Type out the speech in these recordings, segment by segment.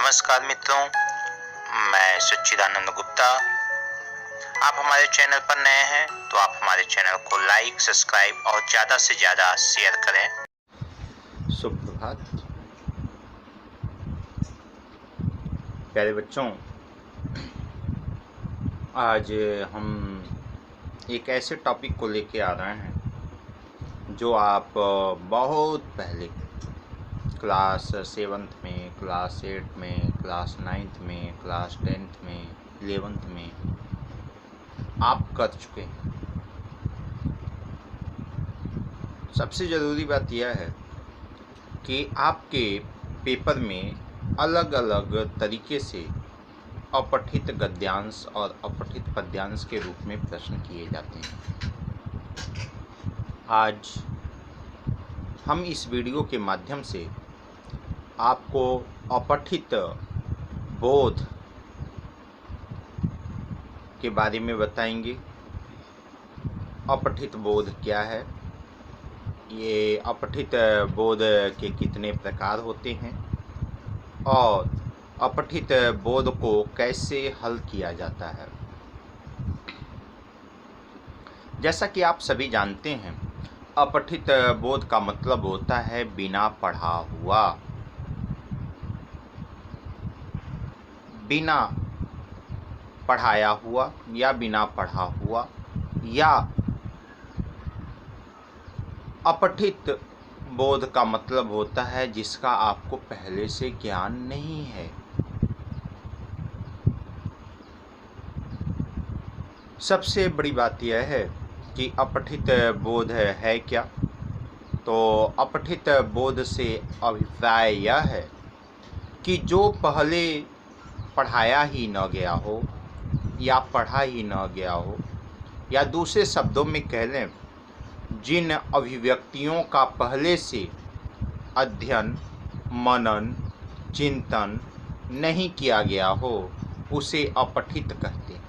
नमस्कार मित्रों, मैं सच्चिदानंद गुप्ता। आप हमारे चैनल पर नए हैं तो आप हमारे चैनल को लाइक, सब्सक्राइब और ज़्यादा से ज़्यादा शेयर करें। शुभ प्रभात प्यारे बच्चों। आज हम एक ऐसे टॉपिक को लेके आ रहे हैं जो आप बहुत पहले क्लास 7th में, क्लास 8 में, क्लास 9th में, क्लास 10th में, 11th में आप कर चुके हैं। सबसे ज़रूरी बात यह है कि आपके पेपर में अलग अलग तरीके से अपठित गद्यांश और अपठित पद्यांश के रूप में प्रश्न किए जाते हैं। आज हम इस वीडियो के माध्यम से आपको अपठित बोध के बारे में बताएंगे। अपठित बोध क्या है, ये अपठित बोध के कितने प्रकार होते हैं और अपठित बोध को कैसे हल किया जाता है। जैसा कि आप सभी जानते हैं, अपठित बोध का मतलब होता है बिना पढ़ा हुआ, बिना पढ़ाया हुआ या बिना पढ़ा हुआ, या अपठित बोध का मतलब होता है जिसका आपको पहले से ज्ञान नहीं है। सबसे बड़ी बात यह है कि अपठित बोध है क्या। तो अपठित बोध से अभिप्राय यह है कि जो पहले पढ़ाया ही न गया हो या पढ़ा ही न गया हो, या दूसरे शब्दों में कह लें, जिन अभिव्यक्तियों का पहले से अध्ययन, मनन, चिंतन नहीं किया गया हो, उसे अपठित कहते हैं।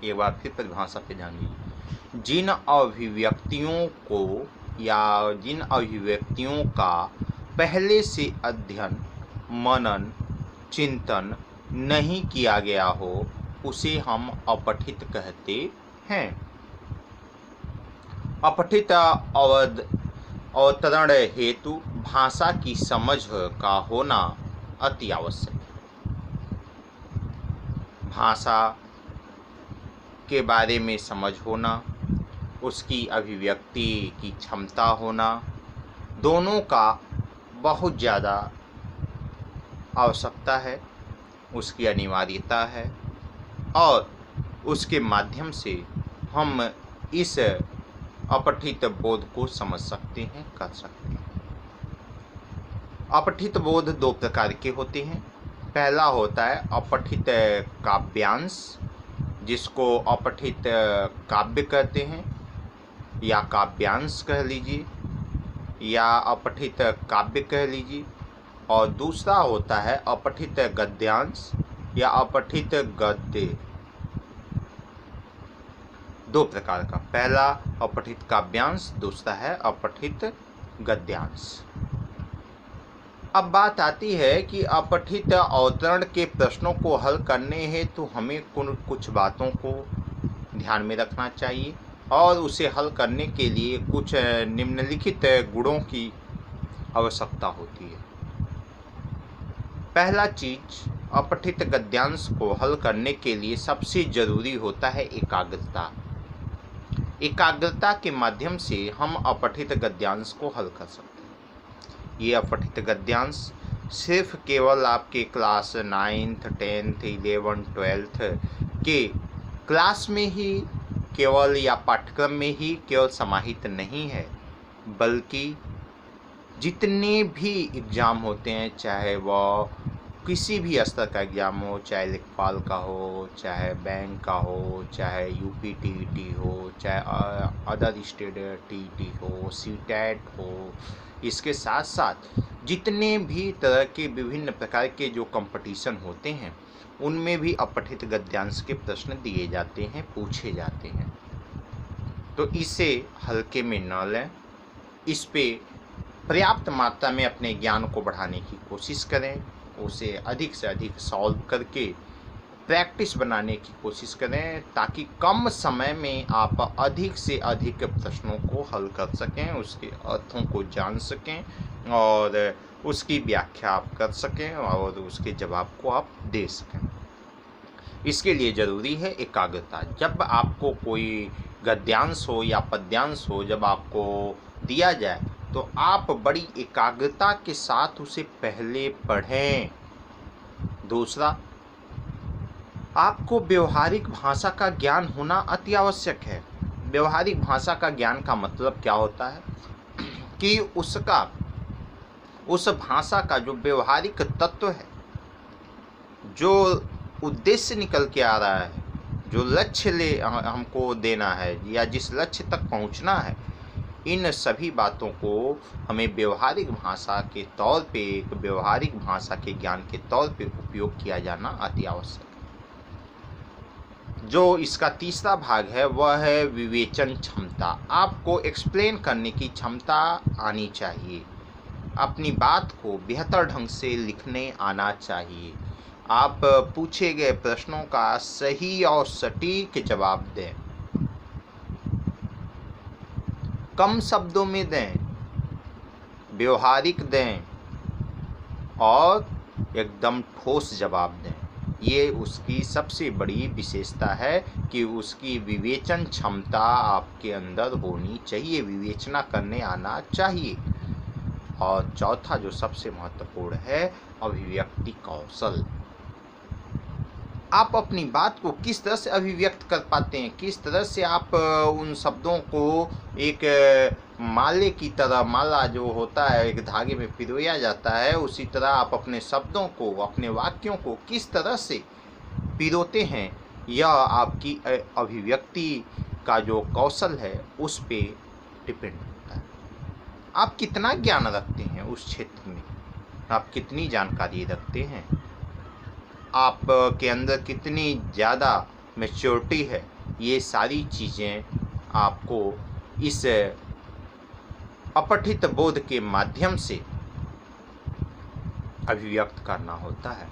एक बार फिर परिभाषा पे ध्यान दीजिए। जिन अभिव्यक्तियों को या जिन अभिव्यक्तियों का पहले से अध्ययन, मनन, चिंतन नहीं किया गया हो, उसे हम अपठित कहते हैं। अपठित अवतरण हेतु भाषा की समझ का होना अति आवश्यक है। भाषा के बारे में समझ होना, उसकी अभिव्यक्ति की क्षमता होना, दोनों का बहुत ज़्यादा आवश्यकता है, उसकी अनिवार्यता है, और उसके माध्यम से हम इस अपठित बोध को समझ सकते हैं, कर सकते हैं। अपठित बोध दो प्रकार के होते हैं। पहला होता है अपठित काव्यांश, जिसको अपठित काव्य कहते हैं या काव्यांश कह लीजिए या अपठित काव्य कह लीजिए। और दूसरा होता है अपठित गद्यांश या अपठित गद्य। दो प्रकार का, पहला अपठित काव्यांश, दूसरा है अपठित गद्यांश। अब बात आती है कि अपठित अवतरण के प्रश्नों को हल करने हेतु तो हमें कुछ बातों को ध्यान में रखना चाहिए और उसे हल करने के लिए कुछ निम्नलिखित गुणों की आवश्यकता होती है। पहला चीज, अपठित गद्यांश को हल करने के लिए सबसे जरूरी होता है एकाग्रता। एकाग्रता के माध्यम से हम अपठित गद्यांश को हल कर सकते हैं। ये अपठित गद्यांश सिर्फ केवल आपके class 9th, 10th, 11th, 12th के क्लास में ही केवल या पाठ्यक्रम में ही केवल समाहित नहीं है, बल्कि जितने भी एग्ज़ाम होते हैं, चाहे वह किसी भी स्तर का एग्ज़ाम हो, चाहे लेखपाल का हो, चाहे बैंक का हो, चाहे यूपी टीईटी हो, चाहे अदर स्टेट टीईटी हो, सीटेट हो, इसके साथ साथ जितने भी तरह के विभिन्न प्रकार के जो कंपटीशन होते हैं, उनमें भी अपठित गद्यांश के प्रश्न दिए जाते हैं, पूछे जाते हैं। तो इसे हल्के में न लें, इस पे पर्याप्त मात्रा में अपने ज्ञान को बढ़ाने की कोशिश करें, उसे अधिक से अधिक सॉल्व करके प्रैक्टिस बनाने की कोशिश करें, ताकि कम समय में आप अधिक से अधिक प्रश्नों को हल कर सकें, उसके अर्थों को जान सकें और उसकी व्याख्या आप कर सकें और उसके जवाब को आप दे सकें। इसके लिए ज़रूरी है एकाग्रता। जब आपको कोई गद्यांश हो या पद्यांश हो, जब आपको दिया जाए तो आप बड़ी एकाग्रता के साथ उसे पहले पढ़ें। दूसरा, आपको व्यवहारिक भाषा का ज्ञान होना अति आवश्यक है। व्यवहारिक भाषा का ज्ञान का मतलब क्या होता है कि उस भाषा का जो व्यवहारिक तत्व है, जो उद्देश्य निकल के आ रहा है, जो लक्ष्य हमको देना है या जिस लक्ष्य तक पहुंचना है, इन सभी बातों को हमें व्यवहारिक भाषा के तौर पे, एक व्यवहारिक भाषा के ज्ञान के तौर पे उपयोग किया जाना अति आवश्यक है। जो इसका तीसरा भाग है वह है विवेचन क्षमता। आपको एक्सप्लेन करने की क्षमता आनी चाहिए, अपनी बात को बेहतर ढंग से लिखने आना चाहिए, आप पूछे गए प्रश्नों का सही और सटीक जवाब दें, कम शब्दों में दें, व्यवहारिक दें और एकदम ठोस जवाब दें। ये उसकी सबसे बड़ी विशेषता है कि उसकी विवेचन क्षमता आपके अंदर होनी चाहिए, विवेचना करने आना चाहिए। और चौथा जो सबसे महत्वपूर्ण है, अभिव्यक्ति कौशल। आप अपनी बात को किस तरह से अभिव्यक्त कर पाते हैं, किस तरह से आप उन शब्दों को एक माले की तरह, माला जो होता है एक धागे में पिरोया जाता है, उसी तरह आप अपने शब्दों को, अपने वाक्यों को किस तरह से पिरोते हैं, यह आपकी अभिव्यक्ति का जो कौशल है उस पे डिपेंड होता है। आप कितना ज्ञान रखते हैं उस क्षेत्र में, आप कितनी जानकारी रखते हैं, आप के अंदर कितनी ज़्यादा मैच्योरिटी है, ये सारी चीज़ें आपको इस अपठित बोध के माध्यम से अभिव्यक्त करना होता है।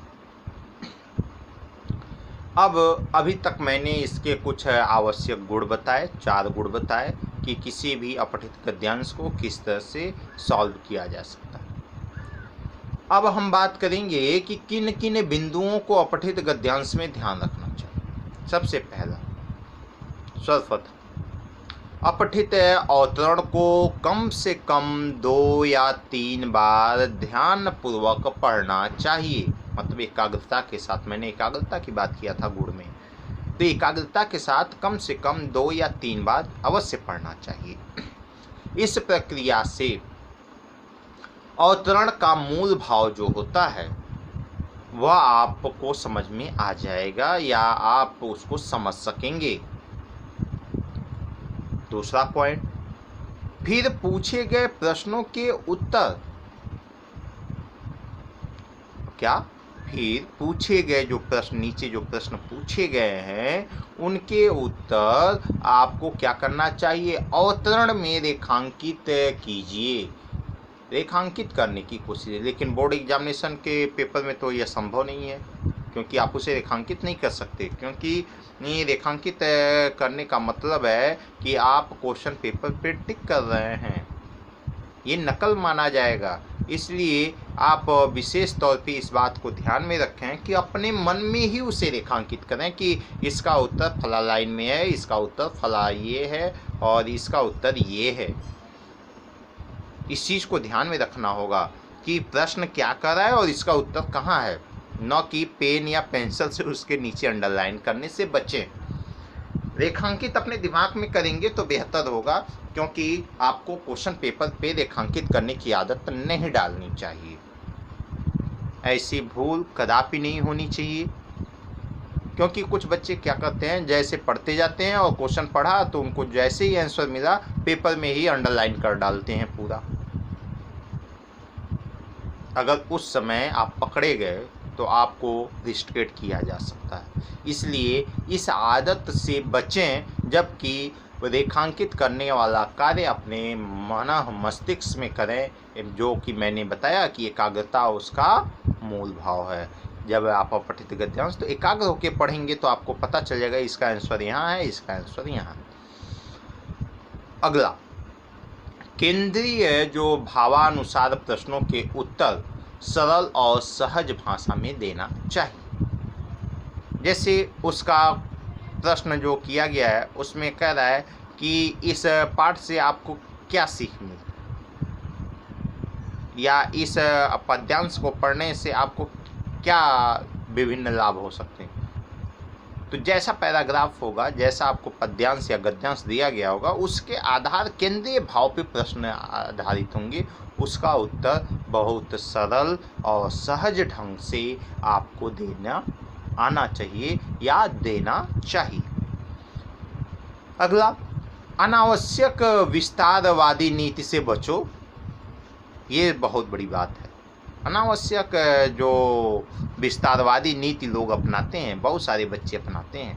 अब अभी तक मैंने इसके कुछ आवश्यक गुण बताए, 4 गुण बताए कि किसी भी अपठित गद्यांश को किस तरह से सॉल्व किया जा सकता है। अब हम बात करेंगे कि किन किन बिंदुओं को अपठित गद्यांश में ध्यान रखना चाहिए। सबसे पहला, सर्वप्रथम अपठित अवतरण को कम से कम 2 या 3 बार ध्यानपूर्वक पढ़ना चाहिए। मतलब एकाग्रता के साथ, मैंने एकाग्रता की बात किया था गुण में, तो एकाग्रता के साथ कम से कम 2 या 3 बार अवश्य पढ़ना चाहिए। इस प्रक्रिया से अवतरण का मूल भाव जो होता है वह आपको समझ में आ जाएगा या आप उसको समझ सकेंगे। दूसरा पॉइंट, फिर पूछे गए प्रश्नों के उत्तर, क्या फिर पूछे गए जो प्रश्न, नीचे जो प्रश्न पूछे गए हैं उनके उत्तर आपको क्या करना चाहिए, अवतरण में रेखांकित कीजिए, रेखांकित करने की कोशिश। लेकिन बोर्ड एग्जामिनेशन के पेपर में तो यह संभव नहीं है, क्योंकि आप उसे रेखांकित नहीं कर सकते, क्योंकि ये रेखांकित करने का मतलब है कि आप क्वेश्चन पेपर पे टिक कर रहे हैं, ये नकल माना जाएगा। इसलिए आप विशेष तौर पे इस बात को ध्यान में रखें कि अपने मन में ही उसे रेखांकित करें कि इसका उत्तर फला लाइन में है, इसका उत्तर फला ये है और इसका उत्तर ये है। इस चीज़ को ध्यान में रखना होगा कि प्रश्न क्या कर रहा है और इसका उत्तर कहाँ है, न कि पेन या पेंसिल से उसके नीचे अंडरलाइन करने से बचें। रेखांकित अपने दिमाग में करेंगे तो बेहतर होगा, क्योंकि आपको क्वेश्चन पेपर पे रेखांकित करने की आदत नहीं डालनी चाहिए। ऐसी भूल कदापि नहीं होनी चाहिए, क्योंकि कुछ बच्चे क्या करते हैं, जैसे पढ़ते जाते हैं और क्वेश्चन पढ़ा तो उनको जैसे ही आंसर मिला पेपर में ही अंडरलाइन कर डालते हैं पूरा। अगर उस समय आप पकड़े गए तो आपको रिस्ट्रिकेट किया जा सकता है। इसलिए इस आदत से बचें, जबकि रेखांकित करने वाला कार्य अपने मन मस्तिष्क में करें, जो कि मैंने बताया कि एकाग्रता उसका मूल भाव है। जब आप अपठित गद्यांश तो एकाग्र होकर पढ़ेंगे तो आपको पता चल जाएगा इसका आंसर यहाँ है, इसका आंसर यहाँ है। अगला, केंद्रीय जो भावानुसार प्रश्नों के उत्तर सरल और सहज भाषा में देना चाहिए। जैसे उसका प्रश्न जो किया गया है उसमें कह रहा है कि इस पाठ से आपको क्या सीख मिली, या इस पद्यांश को पढ़ने से आपको क्या विभिन्न लाभ हो सकते हैं। तो जैसा पैराग्राफ होगा, जैसा आपको पद्यांश या गद्यांश दिया गया होगा, उसके आधार केंद्रीय भाव पे प्रश्न आधारित होंगे। उसका उत्तर बहुत सरल और सहज ढंग से आपको देना आना चाहिए या देना चाहिए। अगला, अनावश्यक विस्तारवादी नीति से बचो। ये बहुत बड़ी बात है। अनावश्यक जो विस्तारवादी नीति लोग अपनाते हैं, बहुत सारे बच्चे अपनाते हैं,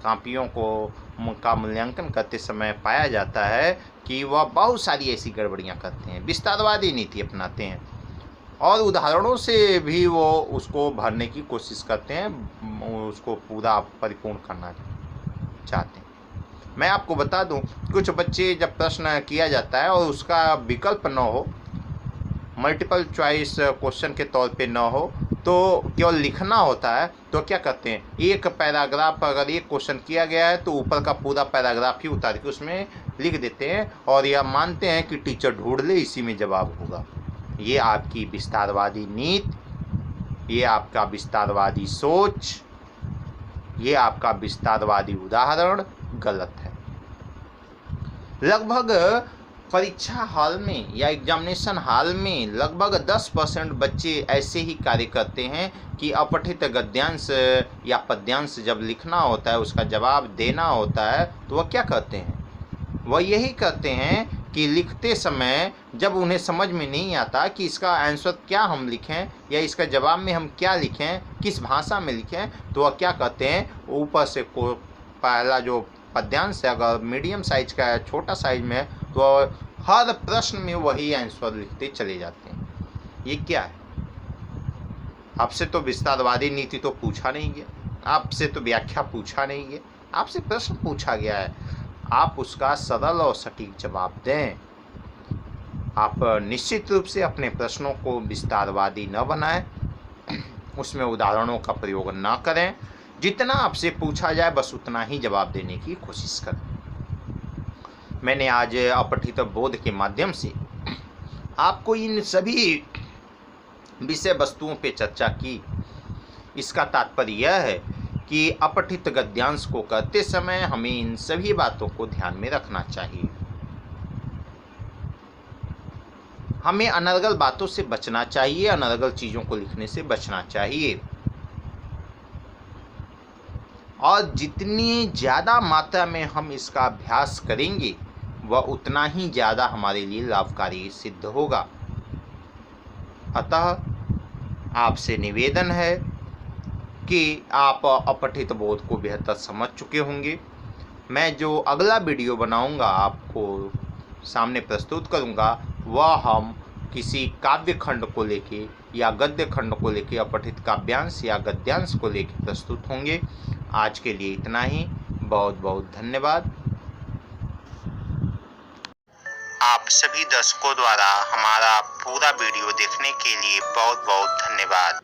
कापियों का मूल्यांकन करते समय पाया जाता है कि वह बहुत सारी ऐसी गड़बड़ियां करते हैं, विस्तारवादी नीति अपनाते हैं और उदाहरणों से भी वो उसको भरने की कोशिश करते हैं, उसको पूरा परिपूर्ण करना चाहते हैं। मैं आपको बता दूं, कुछ बच्चे जब प्रश्न किया जाता है और उसका विकल्प न हो, मल्टीपल चॉइस क्वेश्चन के तौर पे न हो, तो केवल लिखना होता है, तो क्या करते हैं, एक पैराग्राफ अगर एक क्वेश्चन किया गया है तो ऊपर का पूरा पैराग्राफ ही उतार के उसमें लिख देते हैं और यह मानते हैं कि टीचर ढूंढ ले, इसी में जवाब होगा। ये आपकी विस्तारवादी नीति, ये आपका विस्तारवादी सोच, ये आपका विस्तारवादी उदाहरण गलत है। लगभग परीक्षा हॉल में या एग्जामिनेशन हॉल में लगभग 10% बच्चे ऐसे ही कार्य करते हैं कि अपठित गद्यांश या पद्यांश जब लिखना होता है, उसका जवाब देना होता है, तो वह क्या करते हैं, वह यही करते हैं कि लिखते समय जब उन्हें समझ में नहीं आता कि इसका आंसर क्या हम लिखें या इसका जवाब में हम क्या लिखें, किस भाषा में लिखें, तो वह क्या करते हैं, ऊपर से पहला जो पद्यांश है अगर मीडियम साइज का है, छोटा साइज में है, तो हर प्रश्न में वही आंसर लिखते चले जाते हैं। ये क्या है? आपसे तो विस्तारवादी नीति तो पूछा नहीं गया, आपसे तो व्याख्या पूछा नहीं गया, आपसे प्रश्न पूछा गया है, आप उसका सरल और सटीक जवाब दें। आप निश्चित रूप से अपने प्रश्नों को विस्तारवादी न बनाएं, उसमें उदाहरणों का प्रयोग न करें, जितना आपसे पूछा जाए बस उतना ही जवाब देने की कोशिश करें। मैंने आज अपठित बोध के माध्यम से आपको इन सभी विषय वस्तुओं पे चर्चा की। इसका तात्पर्य यह है कि अपठित गद्यांश को करते समय हमें इन सभी बातों को ध्यान में रखना चाहिए। हमें अनर्गल बातों से बचना चाहिए, अनर्गल चीज़ों को लिखने से बचना चाहिए, और जितनी ज़्यादा मात्रा में हम इसका अभ्यास करेंगे वह उतना ही ज़्यादा हमारे लिए लाभकारी सिद्ध होगा। अतः आपसे निवेदन है कि आप अपठित बोध को बेहतर समझ चुके होंगे। मैं जो अगला वीडियो बनाऊंगा, आपको सामने प्रस्तुत करूंगा, वह हम किसी काव्य खंड को लेके या गद्य खंड को लेके, अपठित काव्यांश या गद्यांश को लेके प्रस्तुत होंगे। आज के लिए इतना ही। बहुत बहुत धन्यवाद। आप सभी दर्शकों द्वारा हमारा पूरा वीडियो देखने के लिए बहुत बहुत धन्यवाद।